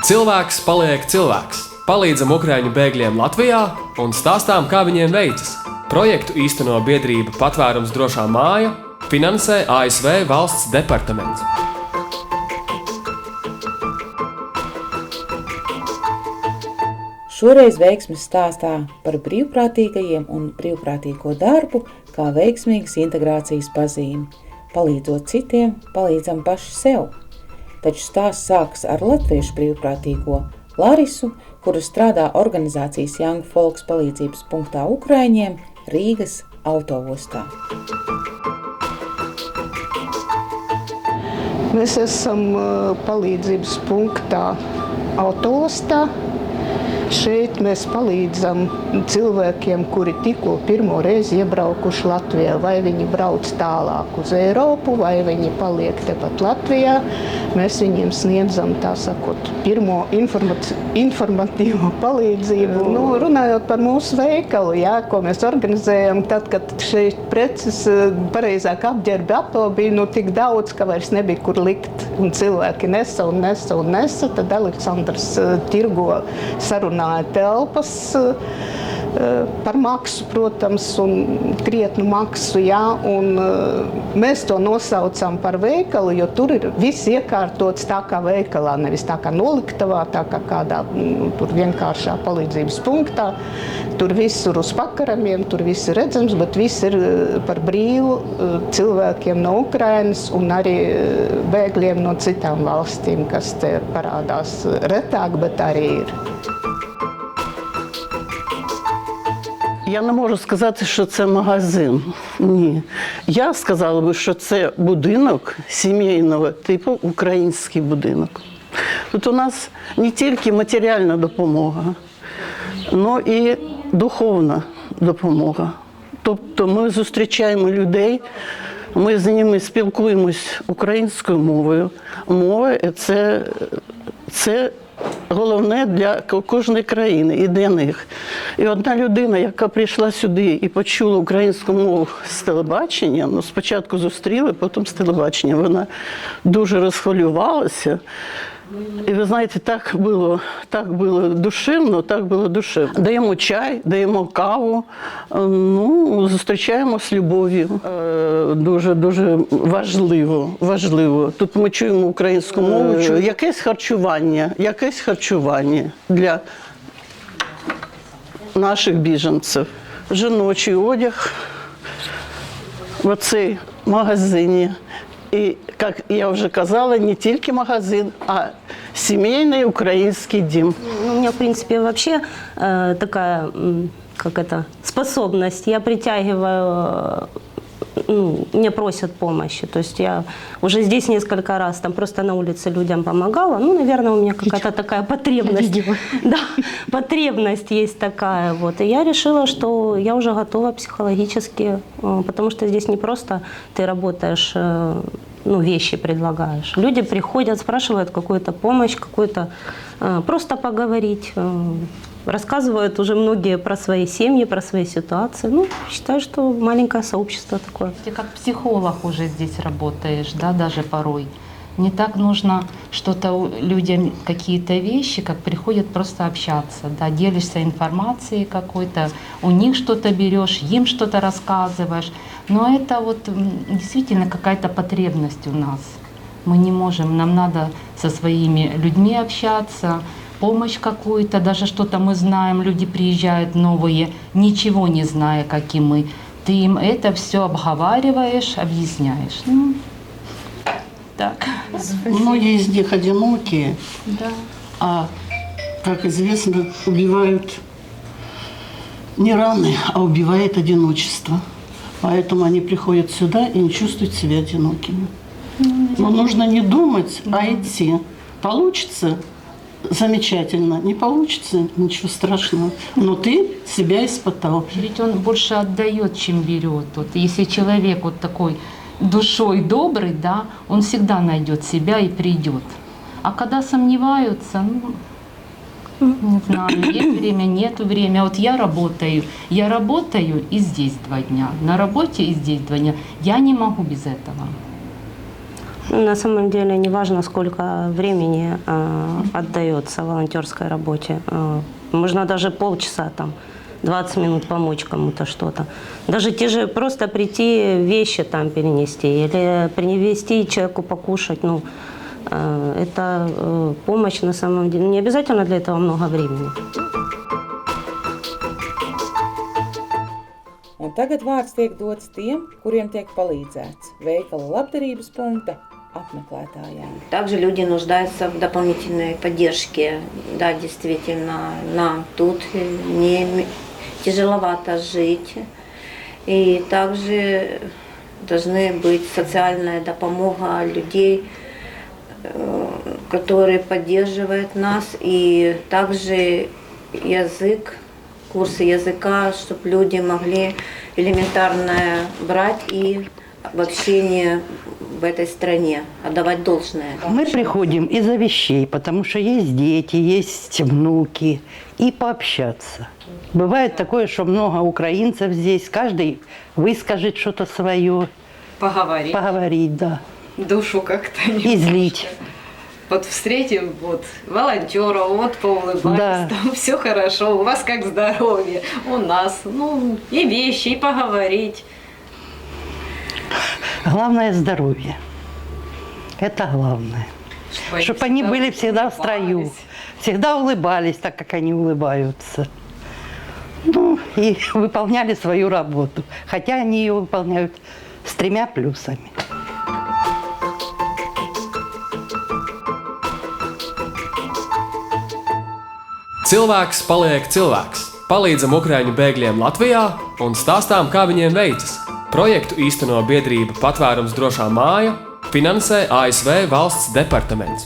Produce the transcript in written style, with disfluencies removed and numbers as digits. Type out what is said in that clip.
Cilvēks paliek cilvēks. Palīdzam Ukraiņu bēgļiem Latvijā un stāstām, kā viņiem veicas. Projektu īsteno biedrība Patvērums drošā māja, finansē ASV valsts departaments. Šoreiz veiksmes stāstā par brīvprātīgajiem un brīvprātīgo darbu kā veiksmīgas integrācijas pazīmi. Palīdzot citiem, palīdzam paši sev. Taču stāsts sākas ar latviešu brīvprātīgo Larisu, kura strādā organizācijas Young Folks palīdzības punktā Ukraiņiem Rīgas autoostā. Mēs esam palīdzības punktā autoostā. Šeit mēs palīdzam cilvēkiem, kuri tikko pirmo reizi iebraukuši Latvijā, vai viņi brauc tālāk uz Eiropu, vai viņi paliek tepat Latvijā. Mēs viņiem sniedzam, tā sakot, pirmo informatīvo palīdzību. Runājot par mūsu veikalu, ko mēs organizējam, tad, kad šeit preces pareizāk apģērbi bija tik daudz, ka vairs nebija kur likt. Un cilvēki nesa, tad Aleksandrs tirgo sarunāja telpas par maksu, protams, un krietnu maksu, un mēs to nosaucam par veikalu, jo tur ir viss iekārtots tā kā veikalā, nevis tā kā noliktavā, tā kā kādā tur vienkāršā palīdzības punktā. Tur visur uz pakaramiem, tur viss ir redzams, bet viss ir par brīvu cilvēkiem no Ukrainas un arī bēgļiem no citām valstīm, kas te parādās retāk, bet arī ir. Я не можу сказати, що це магазин. Ні. Я сказала би, що це будинок сімейного типу, український будинок. Тут у нас не тільки матеріальна допомога, але і духовна допомога. Тобто ми зустрічаємо людей, ми з ними спілкуємось українською мовою. Мова – це головне для кожної країни і для них. І одна людина, яка прийшла сюди і почула українську мову з телебачення, спочатку зустріли, потім з телебачення, вона дуже розхвилювалася. І ви знаєте, так було душевно, Даємо чай, даємо каву, зустрічаємо з любов'ю. Дуже важливо. Тут ми чуємо українську мову, якесь харчування для наших біженців. Жіночий одяг в цій магазині. И, как я уже сказала, не только магазин, а семейный украинский дом. У меня, в принципе, вообще такая, способность. Я притягиваю, мне просят помощи. То есть я уже здесь несколько раз просто на улице людям помогала. Наверное, у меня какая-то такая потребность. Да, потребность есть такая. И я решила, что я уже готова психологически, потому что здесь не просто ты работаешь, вещи предлагаешь. Люди приходят, спрашивают какую-то помощь, просто поговорить. Рассказывают уже многие про свои семьи, про свои ситуации. Считаю, что маленькое сообщество такое. Ты как психолог уже здесь работаешь, да, даже порой. Не так нужно что-то людям, какие-то вещи, как приходят просто общаться, да, делишься информацией какой-то, у них что-то берешь, им что-то рассказываешь. Но это действительно какая-то потребность у нас. Мы не можем, нам надо со своими людьми общаться, помощь какую-то, даже что-то мы знаем, люди приезжают новые, ничего не зная, как и мы. Ты им это все обговариваешь, объясняешь. Так. Многие из них одинокие, да. А, как известно, убивают не раны, а убивает одиночество. Поэтому они приходят сюда и не чувствуют себя одинокими. Но нужно не думать, а идти. Получится – замечательно. Не получится – ничего страшного. Но ты себя испытал. Ведь он больше отдает, чем берет. Если человек такой душой добрый, да, он всегда найдет себя и придет. А когда сомневаются, не знаю, есть время, нет времени. Я работаю и здесь 2 дня. На работе и здесь 2 дня. Я не могу без этого. На самом деле не важно, сколько времени отдается волонтерской работе. Можно даже полчаса, 20 минут помочь кому-то что-то. Даже те же просто прийти вещи перенести или принести человеку покушать. Это помощь на самом деле. Не обязательно для этого много времени. Un tagad vārds tiek dots tiem, kuriem tiek palīdzēts veikala labdarības punkta apmeklētājiem. Также люди нуждаются в дополнительной поддержке. Да, действительно, нам тут не тяжеловато жить. И также должны быть социальная допомога людей, которые поддерживают нас. И также язык, курсы языка, чтобы люди могли элементарно брать и в общении в этой стране, отдавать должное. Мы приходим из-за вещей, потому что есть дети, есть внуки, и пообщаться. Бывает такое, что много украинцев здесь, каждый выскажет что-то свое. Поговорить. Поговорить, да. Душу как-то немножко. Излить. Вот встретим волонтера, поулыбались, Да. там все хорошо, у вас как здоровье, у нас, и вещи, и поговорить. Главное здоровье. Это главное. Чтобы они были всегда в строю, улыбались. всегда улыбались так, как они улыбаются. И выполняли свою работу, хотя они ее выполняют с 3 плюсами. Cilvēks paliek cilvēks. Palīdzam Ukraiņu bēgļiem Latvijā un stāstām, kā viņiem veicas. Projektu īsteno biedrība Patvērums drošā māja, finansē ASV valsts departaments.